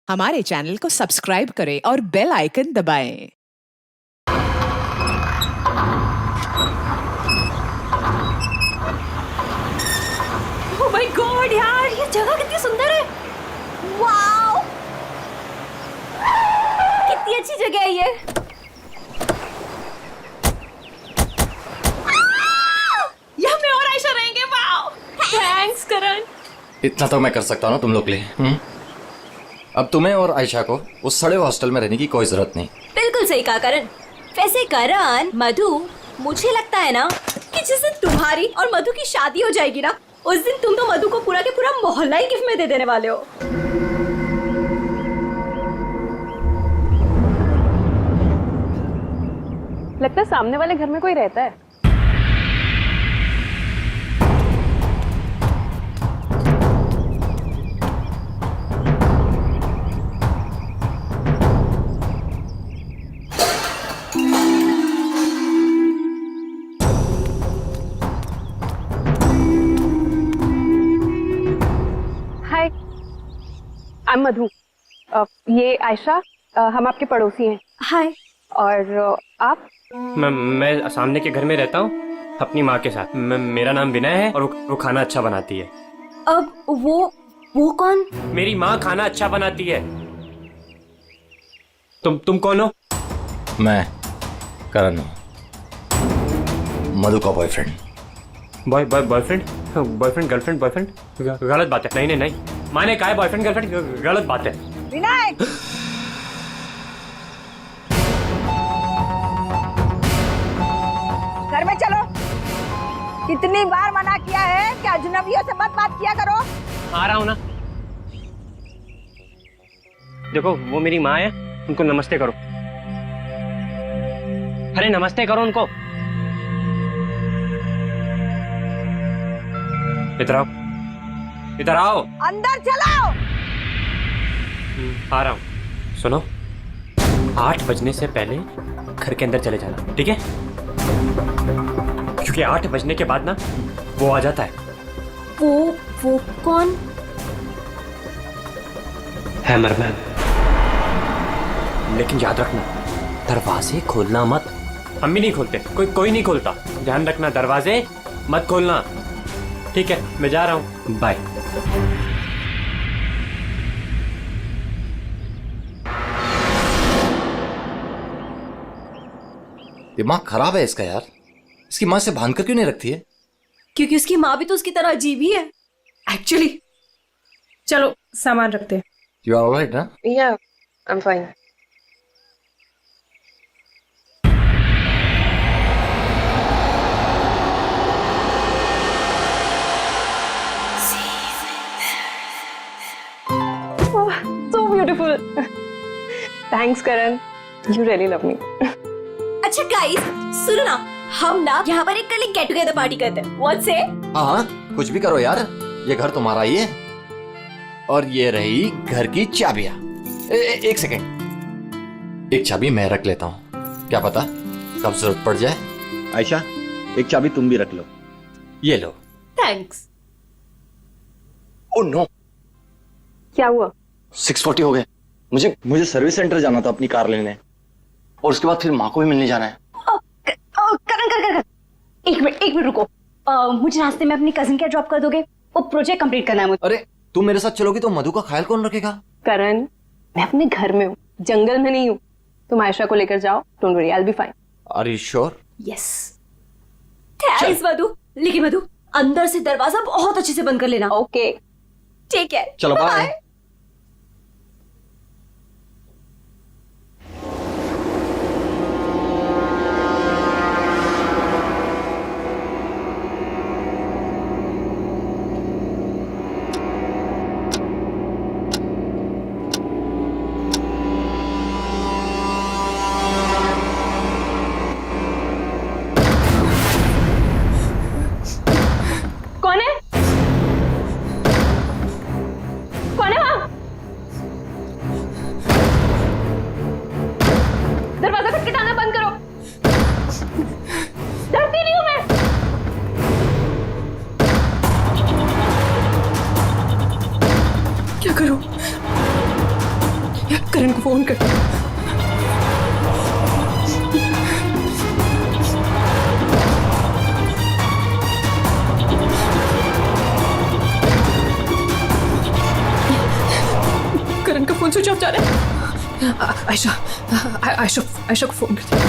हमारे चैनल को सब्सक्राइब करें और बेल आइकन दबाएं। ओह माय गॉड यार, ये जगह कितनी सुंदर है। वाओ, कितनी अच्छी जगह है ये। यहाँ मैं और आयशा रहेंगे। वाओ, थैंक्स करण। इतना तो मैं कर सकता हूँ ना तुम लोग के लिए। अब तुम्हें और आयशा को उस सड़े हॉस्टल में रहने की कोई जरूरत नहीं। बिल्कुल सही कहा करण। वैसे करण, मधु, मुझे लगता है ना कि जिस दिन तुम्हारी और मधु की शादी हो जाएगी ना, उस दिन तुम तो मधु को पूरा के पूरा मोहल्ला ही गिफ्ट में दे देने वाले हो। लगता है सामने वाले घर में कोई रहता है। हाय, आई एम मधु। ये आयशा, हम आपके पड़ोसी हैं। हाय। और आप? मैं सामने के घर में रहता हूँ अपनी माँ के साथ। मेरा नाम विनय है और वो खाना अच्छा बनाती है। अब वो कौन? मेरी माँ खाना अच्छा बनाती है। तुम कौन हो? मैं करण हूँ, मधु का बॉयफ्रेंड। बॉयफ्रेंड गर्लफ्रेंड बॉयफ्रेंड गलत बात है। नहीं, माँ ने कहा है बॉयफ्रेंड गर्लफ्रेंड गलत बात है। विनायक, घर में चलो। कितनी बार मना किया है कि अजनबियों से मत बात किया करो। आ रहा हूँ ना। देखो, वो मेरी माँ है, उनको नमस्ते करो। अरे नमस्ते करो उनको। इधर आओ, इधर आओ। अंदर चलो। आ रहा हूँ। सुनो, 8 बजने से पहले घर के अंदर चले जाना, ठीक है? क्योंकि 8 बजने के बाद ना वो आ जाता है। वो कौन है? मरमैन। लेकिन याद रखना, दरवाजे खोलना मत। हम भी नहीं खोलते, कोई नहीं खोलता। ध्यान रखना, दरवाजे मत खोलना, ठीक है? मैं जा रहा हूँ, बाय। दिमाग खराब है इसका यार। इसकी माँ से बांध कर क्यों नहीं रखती है? क्योंकि उसकी माँ भी तो उसकी तरह अजीब ही है एक्चुअली। चलो सामान रखते हैं। यू आर ऑलराइट ना? या, I am fine. So beautiful. Thanks Karan, you really love me. अच्छा गाइस, सुनो ना, हम ना यहाँ पर एक कल गेट टुगेदर पार्टी करते हैं। व्हाट से? हाँ, कुछ भी करो यार, ये घर तुम्हारा ही है। और ये रही घर की चाबियां। एक सेकेंड, एक चाबी मैं रख लेता हूँ, क्या पता कब जरूरत पड़ जाए। आयशा, एक चाबी तुम भी रख लो। ये लो। थैंक्स। ओह नो, क्या हुआ? 6:40 हो गए। मुझे सर्विस सेंटर जाना था अपनी कार लेने, और उसके बाद फिर माँ को भी मिलने जाना है। करण, एक मिनट रुको। मुझे रास्ते में अपनी कजिन क्या ड्रॉप कर दोगे? वो प्रोजेक्ट कंप्लीट करना है मुझे। अरे तुम मेरे साथ चलोगी तो मधु का ख्याल कौन रखेगा? करण, मैं अपने घर में हूँ, जंगल में नहीं हूँ। तुम आयशा को लेकर जाओ, don't worry, I will be fine. Are you sure? Yes. Thanks Madhu. लेकिन मधु, अंदर से दरवाजा बहुत अच्छे से बंद कर लेना। ओके। ठीक है, चलो बाय। कौन है? कौन है करण को फोन कर। करण का फोन स्विच ऑफ जा रहा है। आयशा को फोन करती हूँ।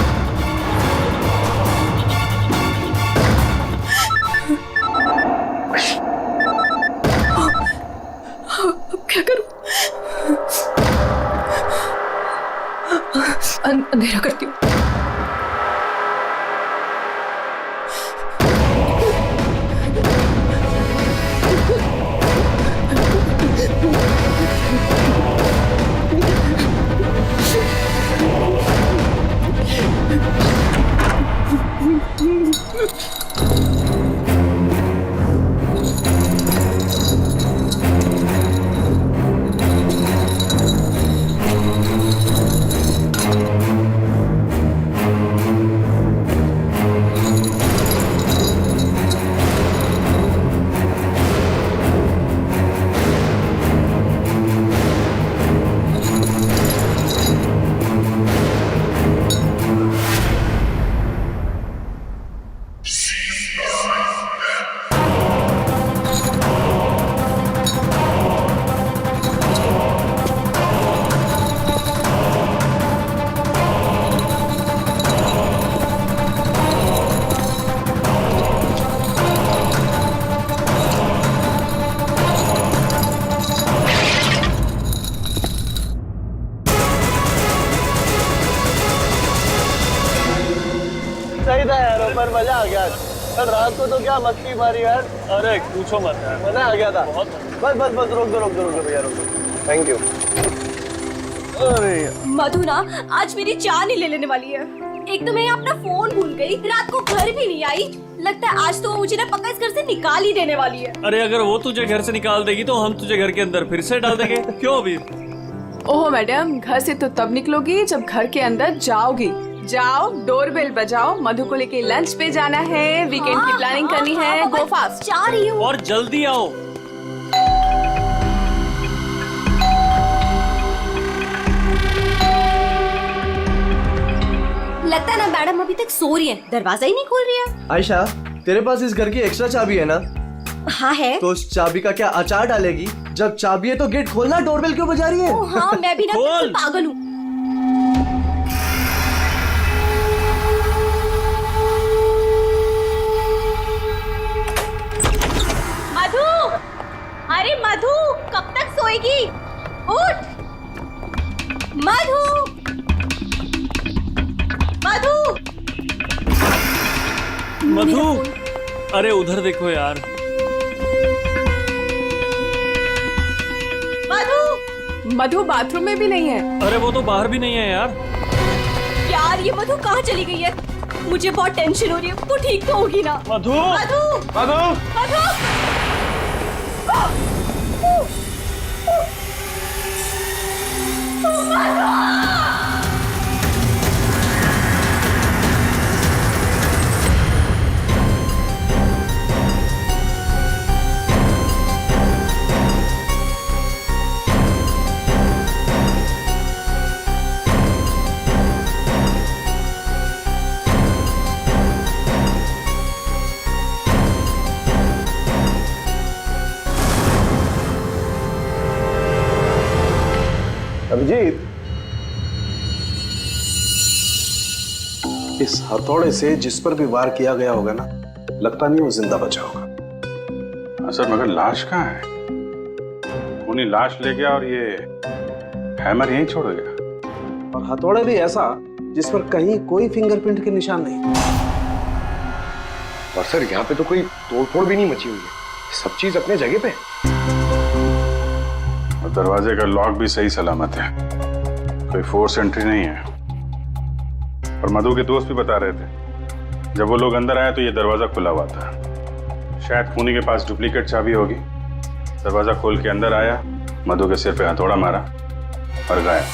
अब क्या करूं? अंधेरा करती हूँ। सही था यार, पर मजा आ गया। कल रात को तो क्या मस्ती मारी यार। अरे पूछो मत यार, मजा आ गया था। बस रोक दो भैया, रोक दो। Thank you. अरे मधु ना आज मेरी जान ही ले लेने वाली है। एक तो मैं अपना फोन भूल गई, रात को घर भी नहीं आई। लगता है आज तो वो मुझे ना पक्का इस घर से निकाल ही देने वाली है। अरे अगर वो तुझे घर से निकाल देगी तो हम तुझे घर के अंदर फिर से डाल देंगे। क्यों अभी? ओहो मैडम, घर से तो तब निकलोगी जब घर के अंदर जाओगी। जाओ, डोरबेल बजाओ, मधु को लेके लंच पे जाना है, वीकेंड की प्लानिंग करनी है। गो फास्ट। जा रही हूँ। और जल्दी आओ। लगता है ना मैडम अभी तक सो रही है, दरवाजा ही नहीं खोल रही है। आयशा, तेरे पास इस घर की एक्स्ट्रा चाबी है ना? हाँ है। तो उस चाबी का क्या अचार डालेगी? जब चाबी है तो गेट खोलना, डोरबेल क्यों बजा रही है? ओ हाँ, मैं भी ना खोल। पागल हूँ। मधु, अरे मधु, कब तक सोएगी? उठ मधु, मधु, मधु, अरे उधर देखो यार। मधु बाथरूम में भी नहीं है। अरे वो तो बाहर भी नहीं है यार। यार ये मधु कहाँ चली गई है? मुझे बहुत टेंशन हो रही है। वो ठीक तो होगी ना? मधु, मधु, मधु, मधु, अभिजीत, इस हथौड़े से जिस पर भी वार किया गया होगा ना, लगता नहीं वो जिंदा बचा होगा। सर मगर लाश कहाँ है? खूनी लाश ले गया और ये हैमर यहीं छोड़ गया। और हथौड़ा भी ऐसा जिस पर कहीं कोई फिंगरप्रिंट के निशान नहीं। और सर यहाँ पे तो कोई तोड़फोड़ भी नहीं मची हुई है, सब चीज अपने जगह पे। और दरवाजे का लॉक भी सही सलामत है, कोई फोर्स एंट्री नहीं है। और मधु के दोस्त भी बता रहे थे जब वो लोग अंदर आए तो ये दरवाजा खुला हुआ था। शायद खूनी के पास डुप्लीकेट चाबी होगी। दरवाजा खोल के अंदर आया, मधु के सिर पे हथौड़ा मारा और गायब।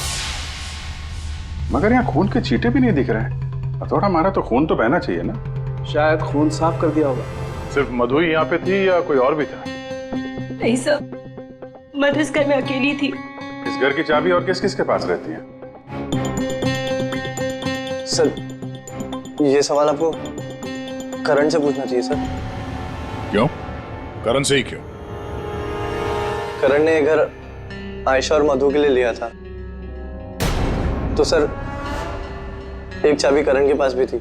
मगर यहाँ खून के छींटे भी नहीं दिख रहे। हथौड़ा मारा तो खून तो बहना चाहिए ना? शायद खून साफ कर दिया होगा। सिर्फ मधु ही यहाँ पे थी या कोई और भी था? नहीं सर, मधु इस घर में अकेली थी। इस घर की चाबी और किस किस के पास रहती है? सर ये सवाल आपको करण से पूछना चाहिए सर। क्यों? करण से ही क्यों? करण ने ये घर आयशा और मधु के लिए लिया था, तो सर एक चाबी करण के पास भी थी।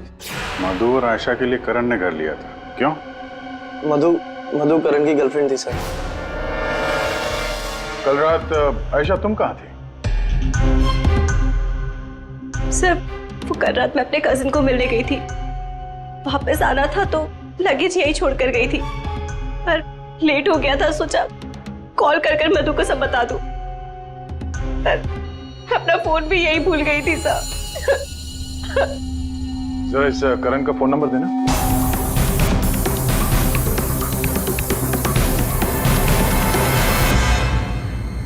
मधु और आयशा के लिए करण ने घर लिया था, क्यों? मधु करण की गर्लफ्रेंड थी सर। कल रात आयशा तुम कहाँ थी? सर वो कल रात मैं अपने कजिन को मिलने गई थी, वापस आना था तो लगेज यही छोड़कर गई थी, पर लेट हो गया था, सोचा कॉल कर मधु को सब बता दूं, पर अपना फोन भी यही भूल गई थी सर। जरा इस करण का फोन नंबर देना।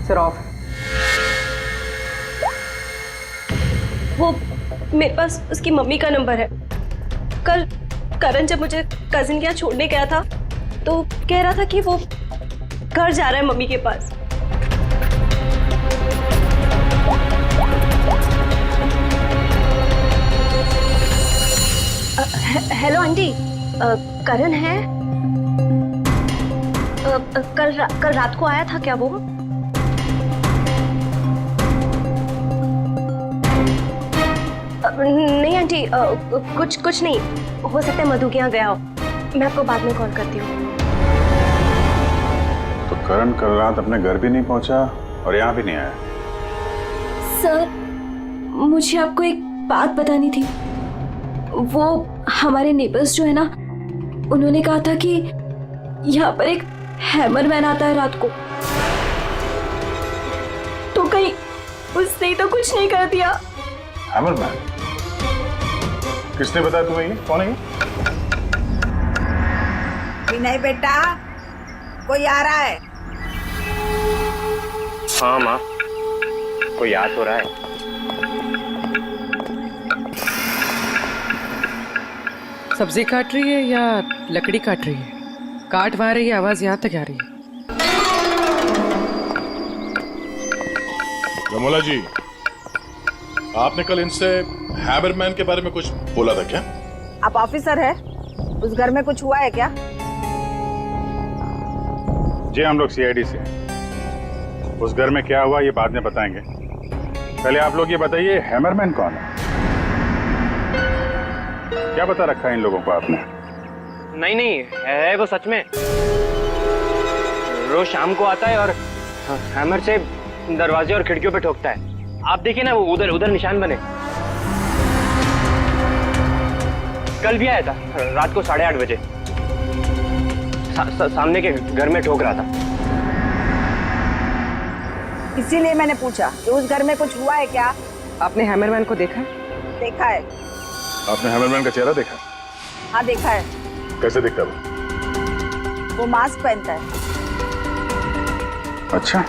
Sir of. वो मेरे पास उसकी मम्मी का नंबर है। कल करण जब मुझे कजिन के यहाँ छोड़ने गया था तो कह रहा था कि वो घर जा रहा है मम्मी के पास। हेलो आंटी, करण है? कल रात को आया था क्या वो? नहीं आंटी, कुछ नहीं, हो सकता है मधु के यहाँ गया हो। मैं आपको बाद में कॉल करती हूँ। तो करण कल रात अपने घर भी नहीं पहुंचा और यहाँ भी नहीं आया। सर मुझे आपको एक बात बतानी थी। वो हमारे नेबर्स जो है ना, उन्होंने कहा था कि यहाँ पर एक हैमर मैन आता है रात को, तो कहीं उसने तो कुछ नहीं कर दिया। Hammer man? किसने बताया तुम्हें? ये कौन है? विनय बेटा, कोई आ रहा है? हाँ माँ, कोई याद हो रहा है। सब्जी काट रही है या लकड़ी काट रही है? काट वहाँ रही है, आवाज यहाँ तक आ रही है। रमोला जी, आपने कल इनसे हैमरमैन के बारे में कुछ बोला था क्या? आप ऑफिसर है, उस घर में कुछ हुआ है क्या? जी हम लोग सीआईडी से हैं। उस घर में क्या हुआ ये बाद में बताएंगे, पहले आप लोग ये बताइए हैमरमैन कौन है? क्या बता रखा है इन लोगों को आपने? नहीं, है वो सच में। रोज शाम को आता है और हैमर से दरवाजे और खिड़कियों पे ठोकता है। आप देखिए ना, वो उधर निशान बने। कल भी आया था रात को 8:30 बजे, सामने के घर में ठोक रहा था। इसीलिए मैंने पूछा कि उस घर में कुछ हुआ है क्या? आपने हैमरमैन को देखा है? देखा है। आपने हैमरमैन का चेहरा देखा? हाँ देखा है। कैसे दिखता है वो मास्क पहनता है। अच्छा,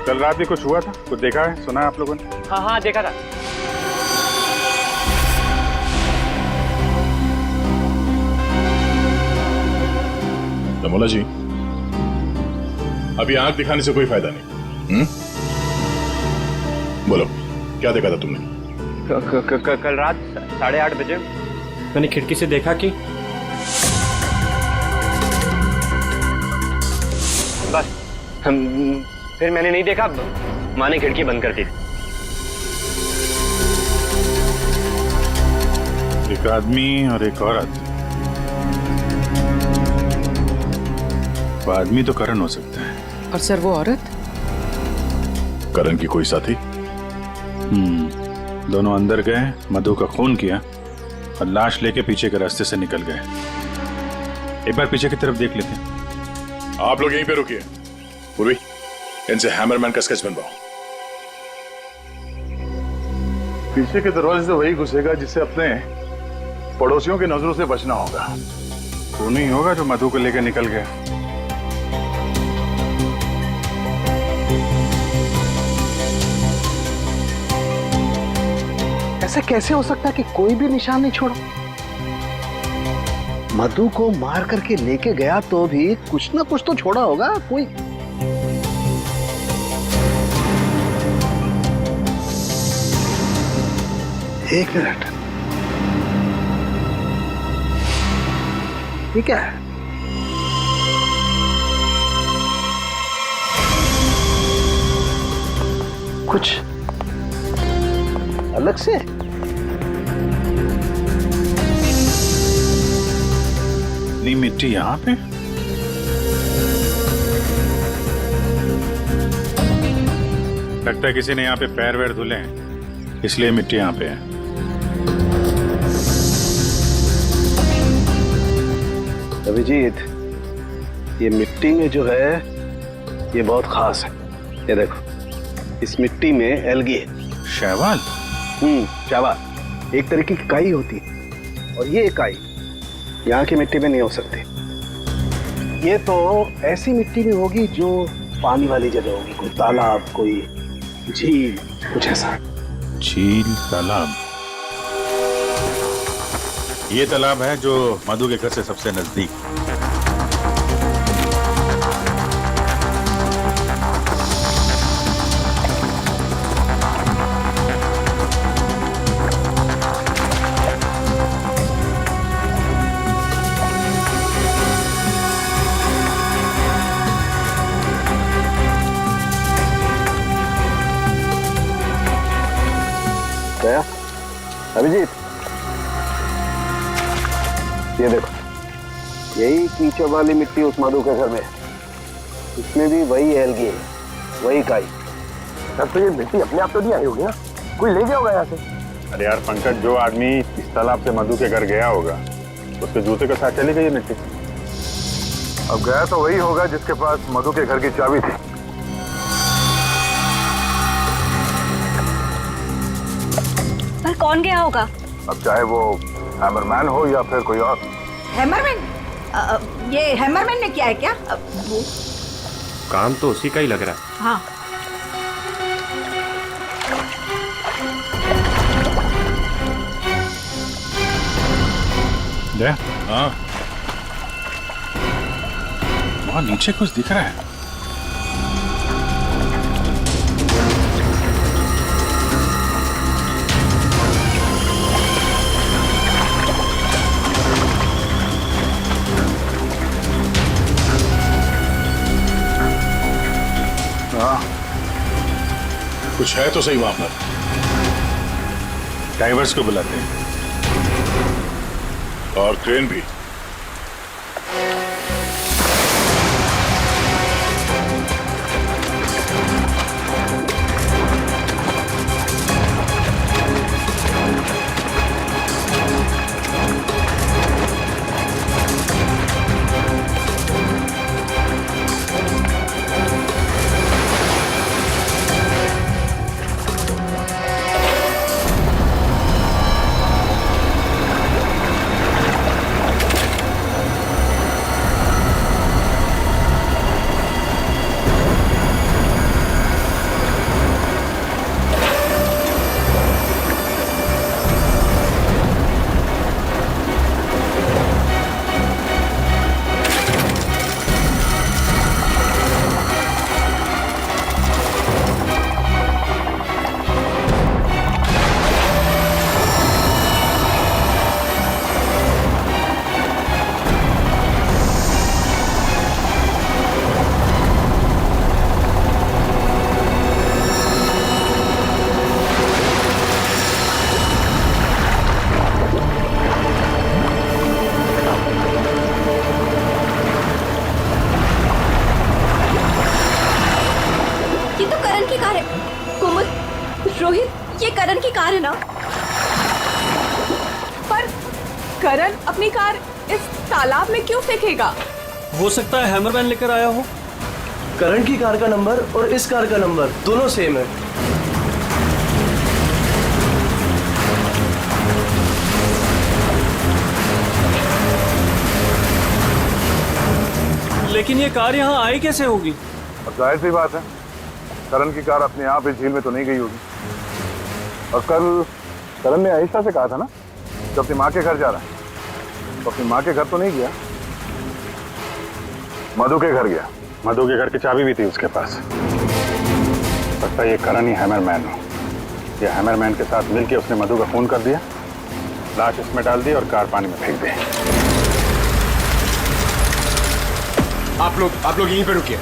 कल रात भी कुछ हुआ था? कुछ देखा है, सुना है आप लोगों ने? हाँ देखा था। रमोला जी, अभी आंख दिखाने से कोई फायदा नहीं। बोलो, क्या देखा था तुमने? कल रात 8:30 बजे मैंने खिड़की से देखा कि बस फिर मैंने नहीं देखा, माँ ने खिड़की बंद कर दी। एक आदमी और एक औरत। वो आदमी तो करण हो सकता है। और सर वो औरत? करण की कोई साथी? दोनों अंदर गए, मधु का खून किया और लाश लेके पीछे के रास्ते से निकल गए। एक बार पीछे की तरफ देख लेते हैं। आप लोग यहीं पे रुकिए। पूर्वी, इनसे हैमरमैन का स्केच बनवाओ। पीछे के दरवाजे से वही घुसेगा जिसे अपने पड़ोसियों की नजरों से बचना होगा। वो नहीं होगा जो मधु को लेकर निकल गया। ऐसा कैसे हो सकता है कि कोई भी निशान नहीं छोड़ा? मधु को मार करके लेके गया तो भी कुछ ना कुछ तो छोड़ा होगा कोई। एक मिनट, ये क्या है? कुछ अलग से? नहीं, मिट्टी यहाँ पे? लगता है किसी ने यहाँ पे पैर वैर धुले हैं, इसलिए मिट्टी यहाँ पे है। अभिजीत, ये मिट्टी में जो है ये बहुत खास है। ये देखो, इस मिट्टी में एल्गी है। शैवाल? शैवाल एक तरीके की काई होती है, और ये काई यहाँ की मिट्टी में नहीं हो सकती। ये तो ऐसी मिट्टी में होगी जो पानी वाली जगह होगी, कोई तालाब, कोई झील, कुछ ऐसा। झील, तालाब? ये तालाब है जो मधु के घर से सबसे नजदीक। क्या अभिजीत, ये देखो, यही कीचड़ वाली मिट्टी उस मधु के घर में है। इसमें भी वही एल्गी है, वही काई। तब तो ये मिट्टी अपने आप तो नहीं आई होगी ना, कोई ले गया होगा यहाँ से। अरे यार पंकज, जो आदमी इस तालाब से मधु के घर गया होगा उसके जूते के साथ चली गई ये मिट्टी। अब गया तो वही होगा जिसके पास मधु के घर की चाबी थी। पर कौन गया होगा? अब चाहे वो हैमरमैन हो या फिर कोई और। हैमरमैन? ये हैमरमैन ने किया है क्या? वो काम तो उसी का ही लग रहा है। हाँ, हाँ, वहाँ नीचे कुछ दिख रहा है। कुछ है तो सही वहां पर। डाइवर्स को बुलाते हैं और क्रेन भी। रोहित, ये करण की कार है ना? पर करण अपनी कार इस तालाब में क्यों फेंकेगा? हो सकता है हैमरमैन लेकर आया हो। करण की कार का नंबर और इस कार का नंबर दोनों सेम है। लेकिन ये कार यहाँ आई कैसे होगी? अब जाहिर सी बात है, करण की कार अपने आप इस झील में तो नहीं गई होगी। और कल करण ने आहिस्ता से कहा था ना, जब अपनी माँ के घर जा रहा है तो अपनी माँ के घर तो नहीं गया, मधु के घर गया। मधु के घर की चाबी भी थी उसके पास। लगता है ये करण ही हैमरमैन हो। ये हैमरमैन के साथ मिलके उसने मधु का खून कर दिया, लाश इसमें डाल दी और कार पानी में फेंक दी। आप लोग यहीं पे रुकिए।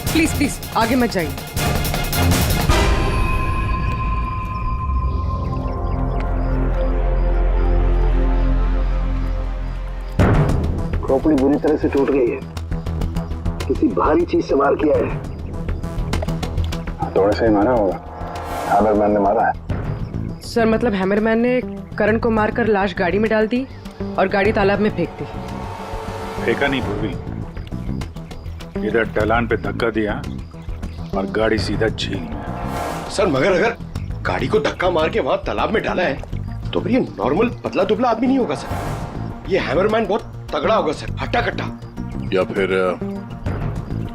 प्लीज प्लीज आगे मत जाइए। खोपड़ी बुरी तरह से टूट गई है, किसी भारी चीज से मार किया है। हथौड़े से ही मारा होगा, हैमरमैन ने मारा है। सर मतलब हैमरमैन ने करण को मारकर लाश गाड़ी में डाल दी और गाड़ी तालाब में फेंक दी। फेंका नहीं पूर्वी, इधर ढलान पे धक्का दिया और गाड़ी सीधा झील में। सर मगर अगर गाड़ी को धक्का मार के वहां तालाब में डाला है तो फिर ये नॉर्मल पतला दुबला आदमी नहीं होगा सर, ये हैमरमैन बहुत तगड़ा होगा सर, हट्टा कट्टा। या फिर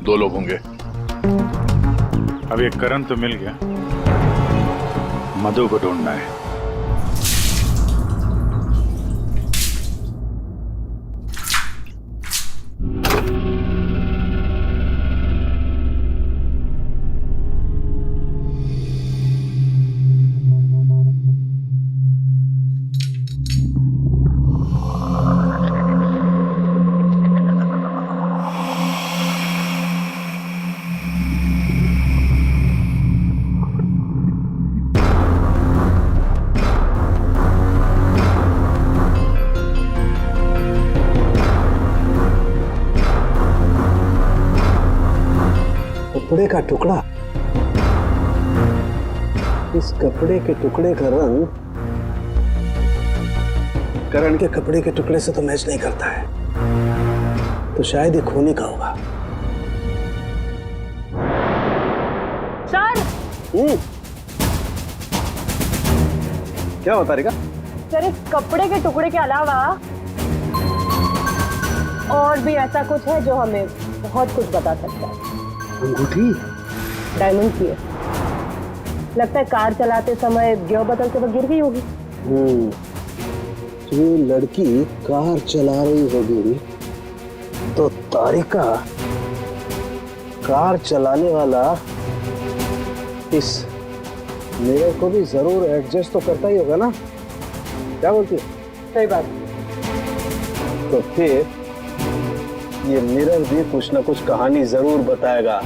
2 लोग होंगे। अब ये करण तो मिल गया, मधु को ढूंढना है। कपड़े का टुकड़ा, इस कपड़े के टुकड़े का रंग करण के कपड़े के टुकड़े से तो मैच नहीं करता है, तो शायद ये खूनी का होगा। सर क्या होता रहेगा? सर इस कपड़े के टुकड़े के अलावा और भी ऐसा कुछ है जो हमें बहुत कुछ बता सकता है। अंगूठी डायमंड की है, लगता है कार चलाते समय गियर बदलते वक्त गिर गई होगी। तो ये लड़की कार चला रही होगी तो तारिका कार चलाने वाला इस मिरर को भी जरूर एडजस्ट तो करता ही होगा ना, क्या बोलती है? सही बात। तो फिर ये मिरर भी कुछ ना कुछ कहानी जरूर बताएगा।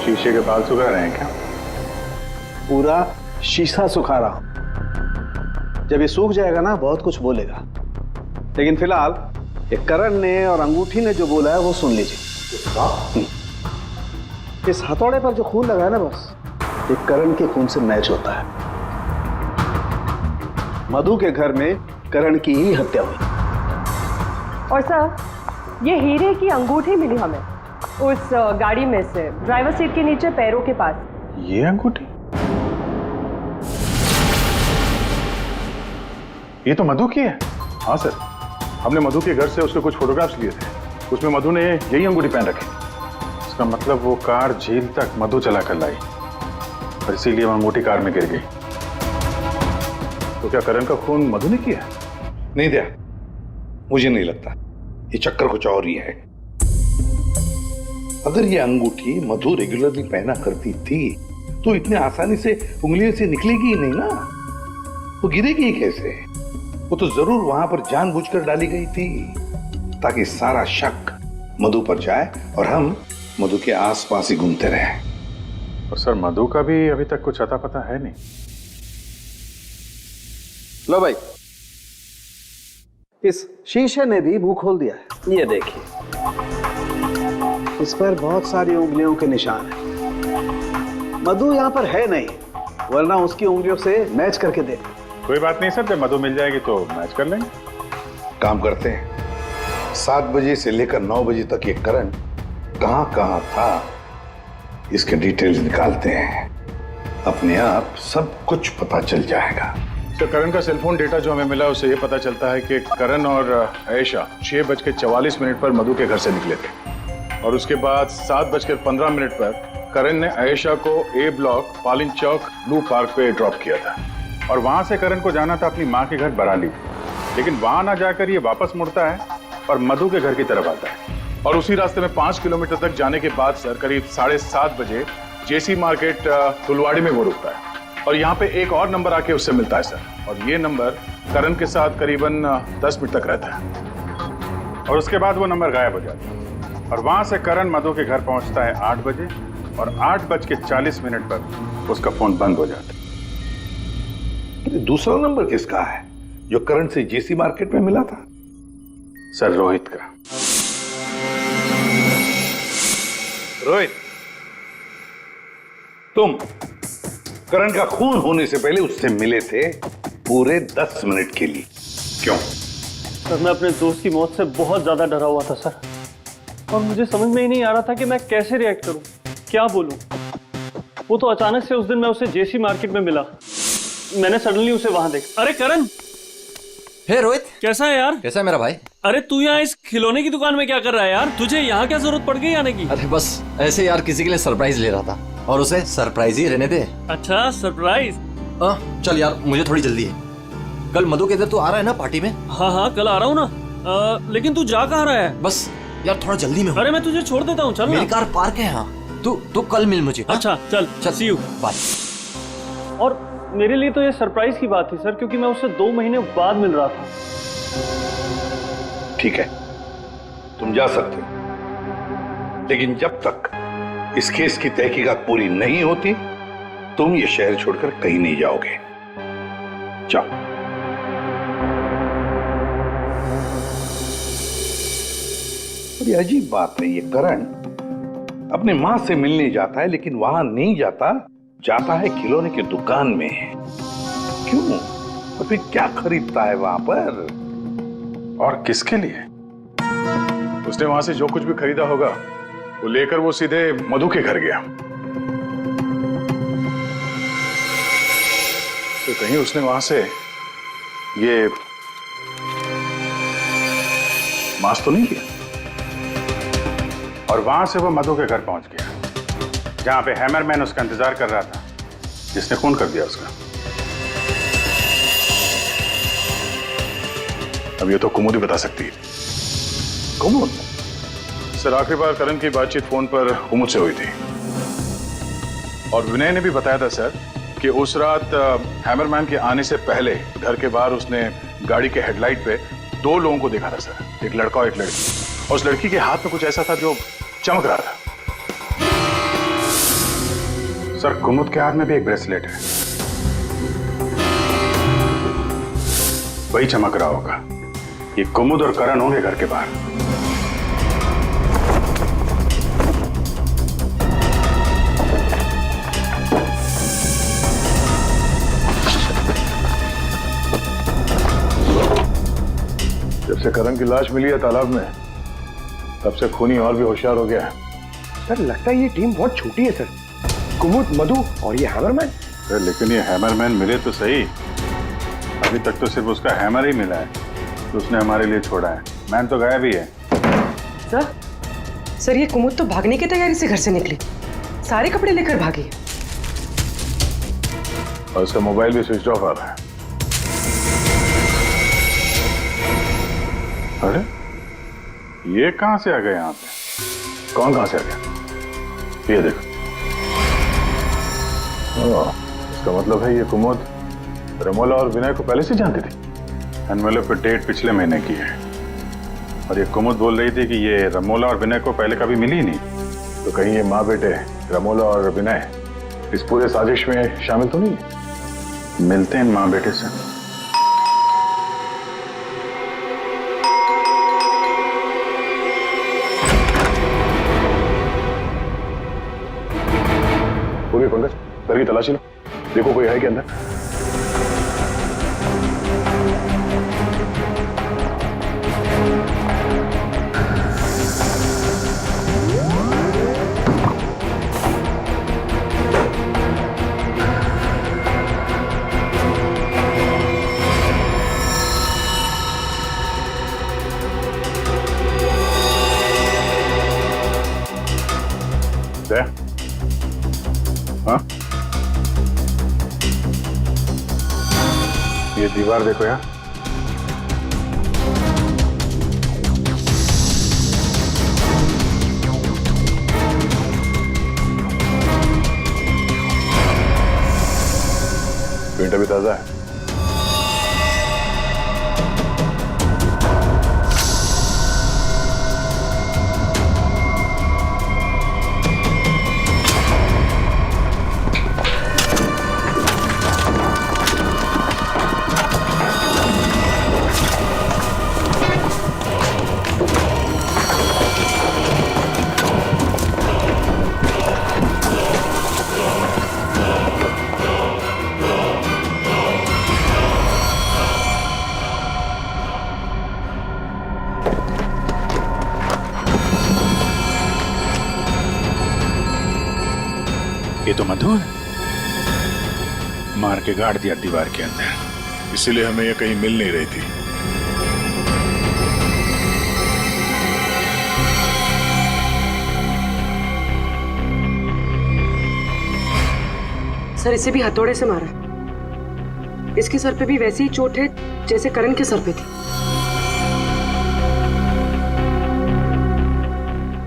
शीशे के बाल सुखा रहे हैं क्या? पूरा शीशा सुखा रहा हूं, जब ये सूख जाएगा ना बहुत कुछ बोलेगा, लेकिन फिलहाल ये करण ने और अंगूठी ने जो बोला है वो सुन लीजिए। इस हथौड़े पर जो खून लगा है ना, बस ये करण के खून से मैच होता है। मधु के घर में करण की ही हत्या हुई। और सर ये हीरे की अंगूठी मिली हमें उस गाड़ी में से, ड्राइवर सीट के नीचे पैरों के पास। ये अंगूठी? ये तो मधु की है। हाँ सर, हमने मधु के घर से उसके कुछ फोटोग्राफ्स लिए थे, उसमें मधु ने यही अंगूठी पहन रखी। इसका मतलब वो कार झील तक मधु चला कर लाई और इसीलिए वो अंगूठी कार में गिर गई। तो क्या करण का खून मधु ने किया? नहीं दिया, मुझे नहीं लगता, ये चक्कर कुछ और ही है। अगर ये अंगूठी मधु रेगुलरली पहना करती थी तो इतने आसानी से उंगलियों से निकलेगी ही नहीं ना, वो गिरेगी कैसे? वो तो जरूर वहां पर जानबूझकर डाली गई थी ताकि सारा शक मधु पर जाए और हम मधु के आसपास ही घूमते रहे। और सर मधु का भी अभी तक कुछ अता पता है नहीं। लो भाई, इस शीशे ने भी मुंह खोल दिया है। ये देखिए, इस पर बहुत सारी उंगलियों के निशान हैं। मधु यहाँ पर है नहीं, वरना उसकी उंगलियों से मैच करके दे। कोई बात नहीं सर, जब मधु मिल जाएगी तो मैच कर लेंगे। काम करते हैं, 7 बजे से लेकर 9 बजे तक ये करण कहाँ कहाँ था, इसके डिटेल्स निकालते हैं। अपने आप सब कुछ पता चल जाएगा। तो करण का सेलफोन डेटा जो हमें मिला उससे ये पता चलता है कि करण और आयशा 6:44 पर मधु के घर से निकले थे और उसके बाद 7:15 पर करण ने आयशा को ए ब्लॉक पालिन चौक ब्लू पार्क पे ड्रॉप किया था और वहां से करण को जाना था अपनी माँ के घर बराली, लेकिन वहां ना जाकर ये वापस मुड़ता है और मधु के घर की तरफ आता है और उसी रास्ते में 5 किलोमीटर तक जाने के बाद सर करीब 7:30 बजे जेसी मार्केट फुलवाड़ी में वो रुकता है और यहाँ पे एक और नंबर आके उससे मिलता है सर, और ये नंबर करण के साथ करीबन 10 मिनट तक रहता है और उसके बाद वो नंबर गायब हो जाता है और वहां से करण मधु के घर पहुंचता है 8 बजे और 8:40 पर उसका फोन बंद हो जाता है। दूसरा नंबर किसका है जो करण से जेसी मार्केट में मिला था? सर रोहित का। रोहित, तुम करण का खून होने से पहले उससे मिले थे पूरे 10 मिनट के लिए, क्यों? सर मैं अपने दोस्त की मौत से बहुत ज्यादा डरा हुआ था सर, और मुझे समझ में ही नहीं आ रहा था कि मैं कैसे रिएक्ट करूं, क्या बोलूं। वो तो अचानक से उस दिन मैं उसे जेसी मार्केट में मिला, मैंने सडनली उसे वहां देखा। अरे करण, हे रोहित, कैसा है यार? कैसा है मेरा भाई? अरे तू यहाँ इस खिलौने की दुकान में क्या कर रहा है यार? तुझे यहाँ क्या जरूरत पड़ गई आने की? अरे बस ऐसे यार, किसी के लिए सरप्राइज ले रहा था और उसे सरप्राइज ही रहने दे। अच्छा सरप्राइज? चल यार, मुझे थोड़ी जल्दी है। कल मधु के इधर तू आ रहा है ना पार्टी में? हाँ कल आ रहा हूँ ना। लेकिन तू जा कहाँ रहा है? बस यार थोड़ा जल्दी में हूँ। अरे मैं तुझे छोड़ देता हूँ, चल मेरी कार पार्क है यहाँ। तू कल मिल मुझे। अच्छा चल, सी यू, बाय। और मेरे लिए तो ये सरप्राइज की बात थी सर, क्योंकि मैं उससे 2 महीने बाद मिल रहा था। ठीक है, तुम जा सकते हो, लेकिन जब तक इस केस की तहकीकात पूरी नहीं होती तुम ये शहर छोड़कर कहीं नहीं जाओगे। जाओ। बड़ी अजीब बात है, ये करण अपने मां से मिलने जाता है लेकिन वहां नहीं जाता है खिलौने की दुकान में। क्यों? और फिर क्या खरीदता है वहां पर? और किसके लिए? उसने वहां से जो कुछ भी खरीदा होगा वो लेकर वो सीधे मधु के घर गया। तो कहीं उसने वहां से ये मास्क तो नहीं लिया? और वहां से वो मधु के घर पहुंच गया जहां पे हैमरमैन उसका इंतजार कर रहा था, जिसने खून कर दिया उसका। अब ये तो कुमुद ही बता सकती है। कुमुद? सर आखिरी बार करण की बातचीत फोन पर कुमुद से हुई थी और विनय ने भी बताया था सर कि उस रात हैमरमैन के आने से पहले घर के बाहर उसने गाड़ी के हेडलाइट पे 2 लोगों को देखा था सर, एक लड़का और एक लड़की, और उस लड़की के हाथ में कुछ ऐसा था जो चमक रहा था। सर कुमुद के हाथ में भी एक ब्रेसलेट है, वही चमक रहा होगा। ये कुमुद और करण होंगे घर के बाहर। जब से करण की लाश मिली है तालाब में, तब से खूनी और भी होशियार हो गया है। सर लगता है ये टीम बहुत छोटी है सर, कुमुद, मधु और ये हैमरमैन। लेकिन ये हैमरमैन मिले तो सही, अभी तक तो सिर्फ उसका हैमर ही मिला है तो उसने हमारे लिए छोड़ा है। मैन तो गायब ही है। सर ये कुमुद तो भागने की तैयारी से घर से निकली, सारे कपड़े लेकर भागी और उसका मोबाइल भी स्विच ऑफ आ रहा है। अरे ये कहां से आ गए यहाँ पे? कौन कहां से आ गया? ये देखो, इसका मतलब है ये कुमुद रमोला और विनय को पहले से जानती थी। एनवेलप पे डेट पिछले महीने की है और ये कुमुद बोल रही थी कि ये रमोला और विनय को पहले कभी मिली ही नहीं। तो कहीं ये माँ बेटे रमोला और विनय इस पूरे साजिश में शामिल तो नहीं है? मिलते हैं इन माँ बेटे से। पूरी पंकज, घर की तलाशी लो, देखो कोई है क्या अंदर। हाँ, ये दीवार देखो यार, पेंट अभी ताजा है। ये तो मधु है, मार के गाड़ दिया दीवार के अंदर, इसीलिए हमें ये कहीं मिल नहीं रही थी। सर इसे भी हथौड़े से मारा। इसके सर पे भी वैसी ही चोट है जैसे करण के सर पे थी।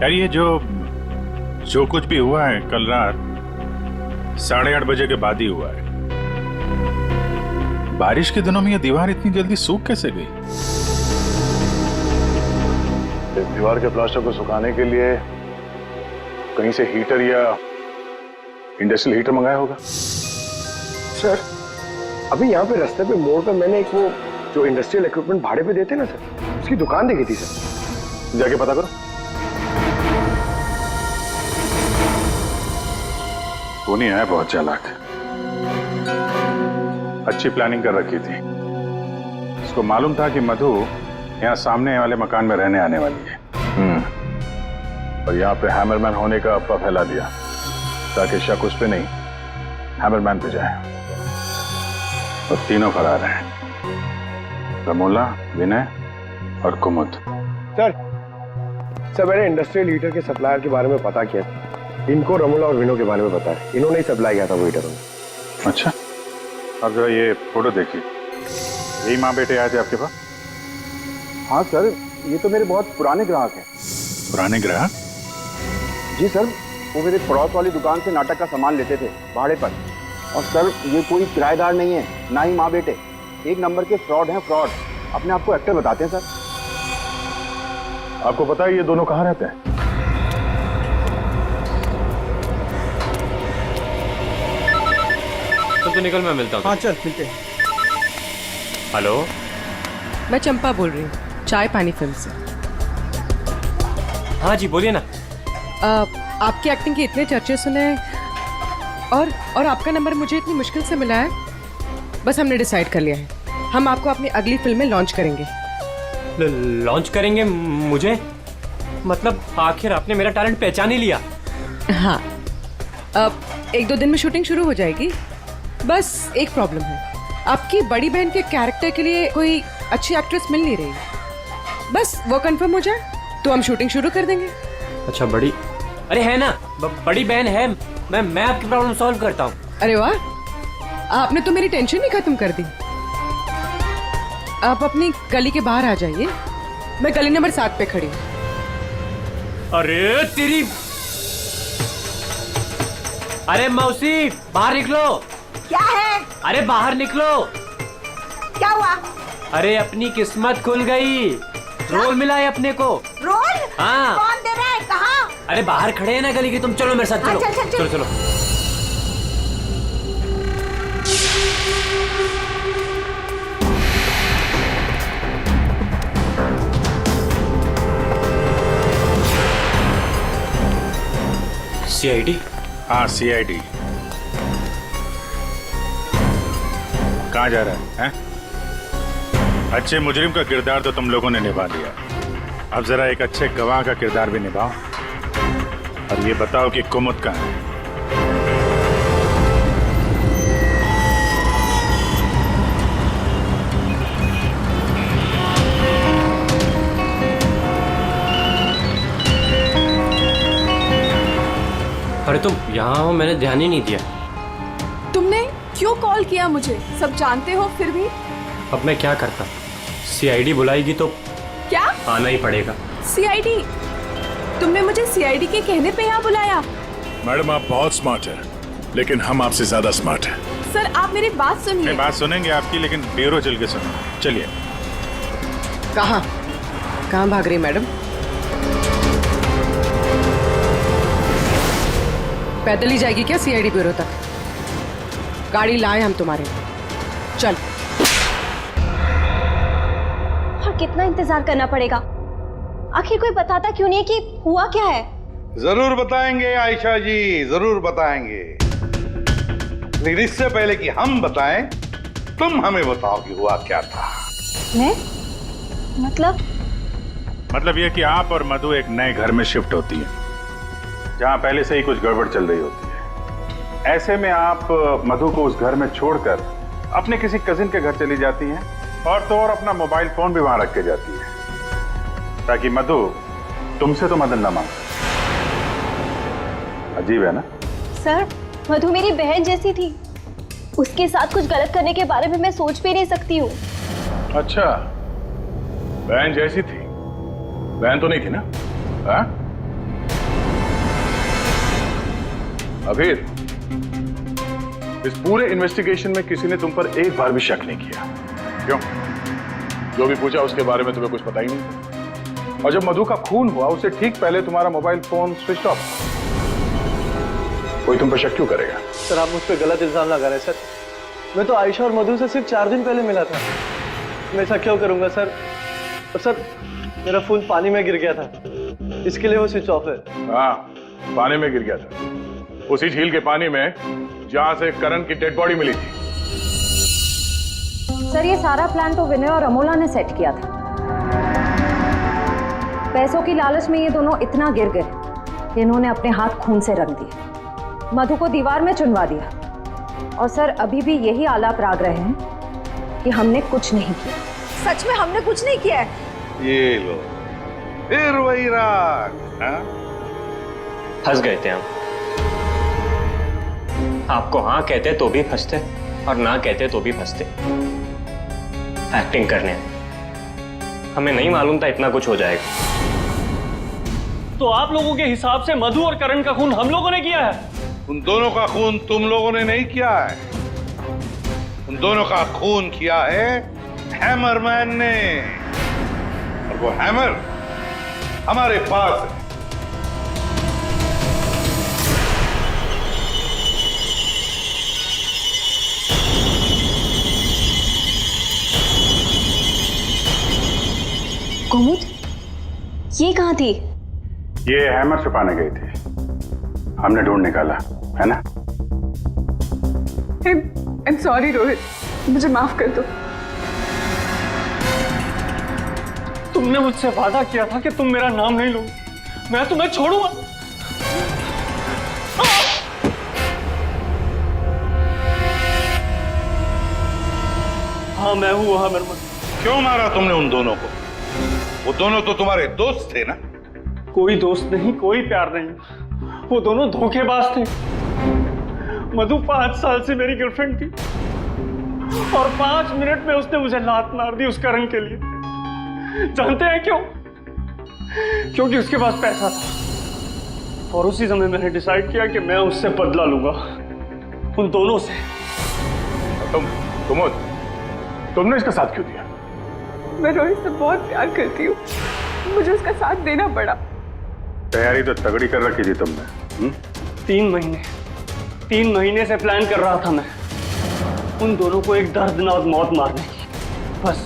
यार ये जो कुछ भी हुआ है कल रात 8:30 बजे के बाद ही हुआ है। बारिश के दिनों में ये दीवार इतनी जल्दी सूख कैसे गई? इस दीवार के प्लास्टर को सुखाने के लिए कहीं से हीटर या इंडस्ट्रियल हीटर मंगाया होगा। सर अभी यहाँ पे रास्ते पे मोड़ पे मैंने एक वो जो इंडस्ट्रियल इक्विपमेंट भाड़े पे देते ना सर, उसकी दुकान देखी थी सर। जाके पता करो। टोनी है बहुत चालाक, अच्छी प्लानिंग कर रखी थी। उसको मालूम था कि मधु यहाँ सामने वाले मकान में रहने आने वाली है। और यहाँ पे हैमरमैन होने का अफवाह फैला दिया ताकि शक उस पे नहीं हैमरमैन पे जाए। और तीनों फरार हैं, रमोला, विनय और कुमुद। सर मैंने इंडस्ट्रियल हीटर के सप्लायर के बारे में पता किया। इनको रमोला और विनो के बारे में पता है, इन्होंने ही सप्लाई किया था वो हीटर। अच्छा, अब जरा ये फोटो देखिए, यही माँ बेटे आए थे आपके पास? हाँ सर, ये तो मेरे बहुत पुराने ग्राहक हैं। पुराने ग्राहक? जी सर, वो मेरे पड़ोस वाली दुकान से नाटक का सामान लेते थे भाड़े पर। और सर ये कोई किराएदार नहीं है, ना ही माँ बेटे, एक नंबर के फ्रॉड हैं, फ्रॉड। अपने आपको एक्टर बताते हैं सर। आपको पता है ये दोनों कहाँ रहते हैं? तो निकल, मैं मिलता हूँ। हाँ चल मिलते हैं। हेलो, मैं चंपा बोल रही हूँ, चाय पानी फिल्म से। हाँ जी बोलिए ना। आपकी एक्टिंग के इतने चर्चे सुने हैं और आपका नंबर मुझे इतनी मुश्किल से मिला है। बस हमने डिसाइड कर लिया है, हम आपको अपनी अगली फिल्म में लॉन्च करेंगे। लॉन्च करेंगे मुझे? मतलब आखिर आपने मेरा टैलेंट पहचान ही लिया? हाँ, अब 1-2 दिन में शूटिंग शुरू हो जाएगी। बस एक प्रॉब्लम है, आपकी बड़ी बहन के कैरेक्टर के लिए कोई अच्छी एक्ट्रेस मिल नहीं रही। बस वो कंफर्म हो जाए तो हम शूटिंग शुरू कर देंगे। अच्छा बड़ी, अरे है ना, बड़ी बहन है। मैं आपकी प्रॉब्लम सॉल्व करता हूँ। अरे वाह, आपने तो मेरी टेंशन ही खत्म कर दी। आप अपनी गली के बाहर आ जाइए, मैं गली नंबर 7 पे खड़ी हूँ। अरे तेरी, अरे मौसी बाहर निकलो। क्या है? अरे बाहर निकलो। क्या हुआ? अरे अपनी किस्मत खुल गई, रोल मिला है अपने को। रोल? हाँ। कौन दे रहा है? कहाँ? अरे बाहर खड़े हैं ना गली के, तुम चलो मेरे साथ, चलो चल, चल, चल। चलो चलो। CID? हाँ CID। कहाँ जा रहा है? अच्छे मुजरिम का किरदार तो तुम लोगों ने निभा लिया, अब जरा एक अच्छे गवाह का किरदार भी निभाओ और ये बताओ कि कुमुद कहाँ है? अरे तुम यहाँ हो, मैंने ध्यान ही नहीं दिया। तुमने क्यों कॉल किया मुझे? सब जानते हो फिर भी। अब मैं क्या करता? CID बुलाएगी तो क्या आना ही पड़ेगा। CID? तुमने मुझे CID के कहने पे यहाँ बुलाया? मैडम आप बहुत स्मार्ट है, लेकिन हम आपसे ज्यादा स्मार्ट है। सर आप मेरी बात सुनिए। नहीं, बात सुनेंगे आपकी, लेकिन ब्यूरो चल के सुनो। चलिए। कहाँ भाग रही मैडम? पैदल ही जाएगी क्या CID ब्यूरो तक? गाड़ी लाए हम तुम्हारे लिए। चल। और कितना इंतजार करना पड़ेगा? आखिर कोई बताता क्यों नहीं कि हुआ क्या है? जरूर बताएंगे आयशा जी, जरूर बताएंगे, लेकिन इससे पहले कि हम बताएं, तुम हमें बताओ कि हुआ क्या था। मैं? मतलब ये कि आप और मधु एक नए घर में शिफ्ट होती हैं, जहां पहले से ही कुछ गड़बड़ चल रही होती है। ऐसे में आप मधु को उस घर में छोड़कर अपने किसी कजिन के घर चली जाती हैं, और तो और अपना मोबाइल फोन भी वहां रख के जाती है, ताकि मधु तुमसे तो मदद न मांगे। अजीब है ना? सर, मधु मेरी बहन जैसी थी, उसके साथ कुछ गलत करने के बारे में मैं सोच भी नहीं सकती हूँ। अच्छा, बहन जैसी थी? बहन तो नहीं थी ना? हाँ? अभीर, इस पूरे इन्वेस्टिगेशन में किसी ने तुम पर एक बार भी शक नहीं किया, क्यों? जो भी पूछा उसके बारे में तुम्हें कुछ पता ही नहीं। और जब मधु का खून हुआ उससे ठीक पहले तुम्हारा मोबाइल फोन स्विच ऑफ। कोई तुम पर शक क्यों करेगा? सर आप मुझ पर गलत इल्जाम लगा रहे हैं सर। मैं तो आयशा और मधु से सिर्फ 4 दिन पहले मिला था। मैं ऐसा क्यों करूंगा सर? और सर मेरा फोन पानी में गिर गया था, इसके लिए वो स्विच ऑफ है। हाँ, पानी में गिर गया था, उसी झील के पानी में जहां से करण की डेड बॉडी मिली थी। सर ये सारा प्लान तो विनय और अमोला ने सेट किया था। पैसों की लालच में ये दोनों इतना गिर गए कि इन्होंने अपने हाथ खून से रंग दिए, मधु को दीवार में चुनवा दिया। और सर अभी भी यही आलाप राग रहे हैं कि हमने कुछ नहीं किया। सच में हमने कुछ नहीं किया है। ये लो, फिर वही राग। फंस गए थे हम। आपको हाँ कहते तो भी फंसते, और ना कहते तो भी फंसते। एक्टिंग करने हमें नहीं मालूम था इतना कुछ हो जाएगा। तो आप लोगों के हिसाब से मधु और करण का खून हम लोगों ने किया है? उन दोनों का खून तुम लोगों ने नहीं किया है, उन दोनों का खून किया है हैमरमैन ने, और वो हैमर हमारे पास है। कुमुद, ये कहाँ थी? ये हैमर छुपाने गई थी, हमने ढूंढ निकाला, है ना? I'm sorry रोहित, मुझे माफ कर दो। तुमने मुझसे वादा किया था कि तुम मेरा नाम नहीं लोगे, मैं तुम्हें छोड़ूंगा। हाँ मैं हूँ वो हैमरमैन। क्यों मारा तुमने उन दोनों को? वो दोनों तो तुम्हारे दोस्त थे ना? कोई दोस्त नहीं, कोई प्यार नहीं, वो दोनों धोखेबाज थे। मधु 5 साल से मेरी गर्लफ्रेंड थी, और 5 मिनट में उसने मुझे लात मार दी उस करण के लिए। जानते हैं क्यों? क्योंकि उसके पास पैसा था, और उसी समय मैंने डिसाइड किया कि मैं उससे बदला लूंगा, उन दोनों से। तुमने इसका साथ क्यों दिया? मैं रोहित से बहुत प्यार करती हूँ, मुझे उसका साथ देना पड़ा। तैयारी तो तगड़ी कर रखी थी तुमने। 3 महीने से प्लान कर रहा था मैं, उन दोनों को एक दर्दनाक मौत मारने की। बस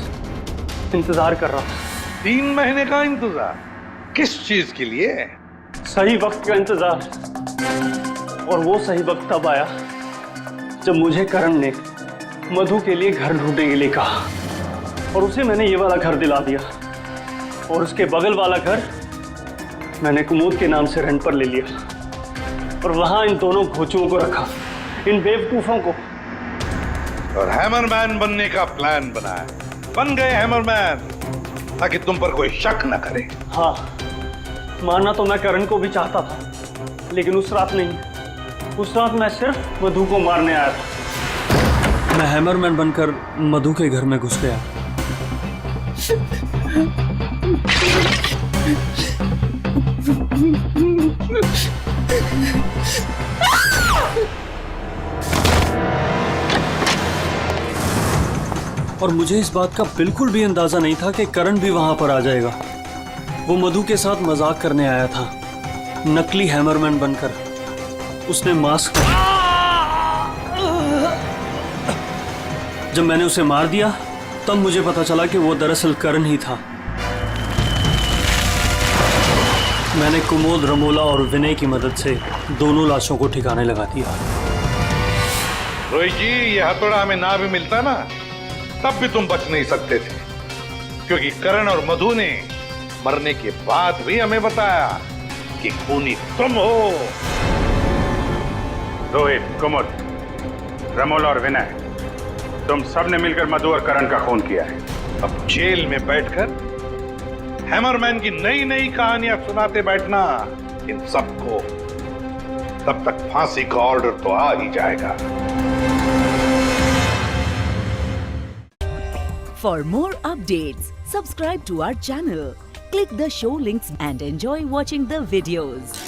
इंतजार कर रहा था। 3 महीने का इंतजार? किस चीज के लिए? सही वक्त का इंतजार। और वो सही वक्त तब आया जब मुझे करण ने मधु के लिए घर ढूंढने के लिए कहा, और उसे मैंने ये वाला घर दिला दिया, और उसके बगल वाला घर मैंने कुमुद के नाम से रेंट पर ले लिया, और वहां इन दोनों घोचुओं को रखा, इन बेवकूफों को। और हैमरमैन बनने का प्लान बनाया, बन गए हैमरमैन, ताकि तुम पर कोई शक न करे। हाँ, मानना तो मैं करण को भी चाहता था, लेकिन उस रात नहीं। उस रात मैं सिर्फ मधु को मारने आया था। मैं हैमरमैन बनकर मधु के घर में घुस गया। और मुझे इस बात का बिल्कुल भी अंदाजा नहीं था कि करण भी वहां पर आ जाएगा। वो मधु के साथ मजाक करने आया था, नकली हैमरमैन बनकर। उसने मास्क जब मैंने उसे मार दिया तब मुझे पता चला कि वो दरअसल करण ही था। मैंने कुमोद, रमोला और विनय की मदद से दोनों लाशों को ठिकाने लगा दिया। रोहित जी, ये हथौड़ा हमें ना भी मिलता ना, तब भी तुम बच नहीं सकते थे, क्योंकि करण और मधु ने मरने के बाद भी हमें बताया कि खूनी तुम हो। रोहित, कुमुद, रमोला और विनय, तुम सब ने मिलकर मधु और करण का खून किया है। अब जेल में बैठकर हैमरमैन की नई नई कहानियां सुनाते बैठना इन सबको, तब तक फांसी का ऑर्डर तो आ ही जाएगा। For more updates, subscribe to our channel, click the show links and enjoy watching the videos.